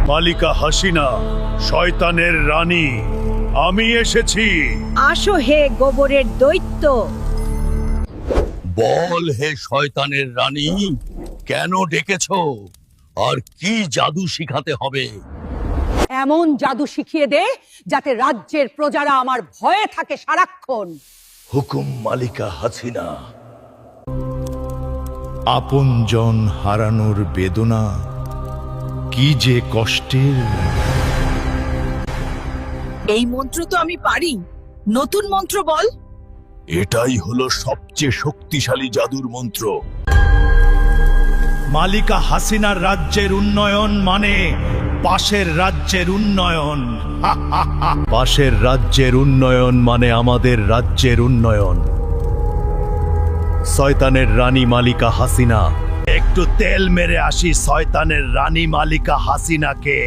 মালিকা হাসিনা, শয়তানের রানী, আমি এসেছি। আসো হে গোবরের দৈত্য। বল হে শয়তানের রানী, কেন ডেকেছো? আর কি জাদু শিখাতে হবে? এমন জাদু শিখিয়ে দে যাতে রাজ্যের প্রজারা আমার ভয়ে থাকে সারাক্ষণ। হুকুম মালিকা হাসিনা। আপনজন হারানোর বেদনা কি যে কষ্টের। এই মন্ত্র তো আমি পারি, নতুন মন্ত্র বল। এটাই হলো সবচেয়ে শক্তিশালী জাদুর মন্ত্র। মালিকা হাসিনার রাজ্যের উন্নয়ন মানে পাশের রাজ্যের উন্নয়ন। পাশের রাজ্যের উন্নয়ন মানে আমাদের রাজ্যের উন্নয়ন। শয়তানের রানী মালিকা হাসিনা, একটু তেল মেরে আসি শয়তানের রানী মালিকা হাসিনাকে।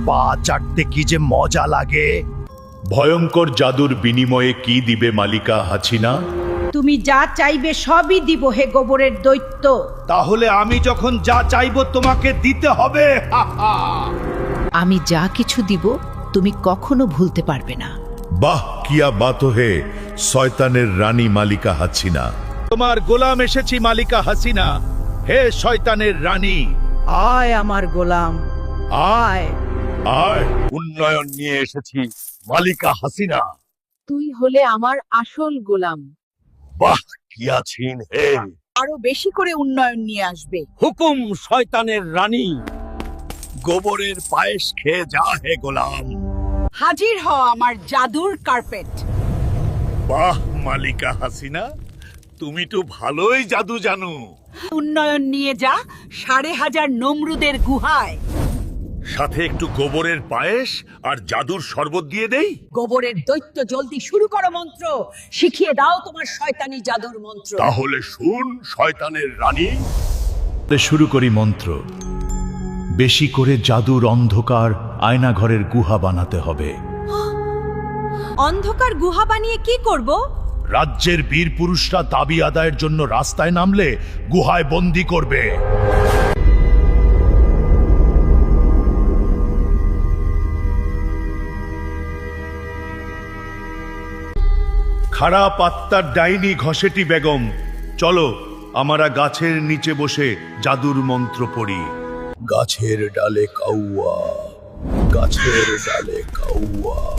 পা চাটতে কি যে মজা লাগে। ভয়ঙ্কর জাদুর বিনিময়ে কি দিবে মালিকা হাসিনা? তুমি যা চাইবে সবই দিব হে গোবরের দৈত্য। তাহলে আমি যখন যা চাইবো তোমাকে দিতে হবে। আমি যা কিছু দিব তুমি কখনো ভুলতে পারবে না। বাহ কিয়া বাত হে শয়তানের রানী মালিকা হাসিনা। তোমার গোলাম এসেছি মালিকা হাসিনা। হে শয়তানের রানী, আয় আমার গোলাম, আয়। আয়। উন্নয়ন নিয়ে এসেছি মালিকা হাসিনা। তুই হলে আমার আসল গোলাম। বাহ কি আছিন হে। আরো বেশি করে উন্নয়ন নিয়ে আসবে। হুকুম শয়তানের রানী, গোবরের পায়েস খেয়ে যা হে গোলাম। হাজির হ আমার জাদুর কার্পেট। বাহ মালিকা হাসিনা, তুমি তো ভালোই জাদু জানো। উন্নয়ন নিয়ে যা 5,500 নমরুদের গুহায়। সাথে একটু গোবরের পায়েস আর জাদুর শরবত দিয়ে দেই। গোবরের দৈত্য জলদি শুরু করো মন্ত্র। শিখিয়ে দাও তোমার শয়তানি জাদুর মন্ত্র। তাহলে শুন শয়তানের রানী। শুরু করি মন্ত্র। বেশি করে জাদুর অন্ধকার আয়নাঘরের গুহা বানাতে হবে। অন্ধকার গুহা বানিয়ে কি করব? রাজ্যের বীর পুরুষরা দাবি আদায়ের জন্য রাস্তায় নামলে গুহায় বন্দি করবে। খারাপ আত্মার ডাইনি ঘসেটি বেগম, চলো আমরা গাছের নিচে বসে জাদুর মন্ত্র পড়ি। গাছের ডালে কাউয়া, গাছের ডালে কাউয়া।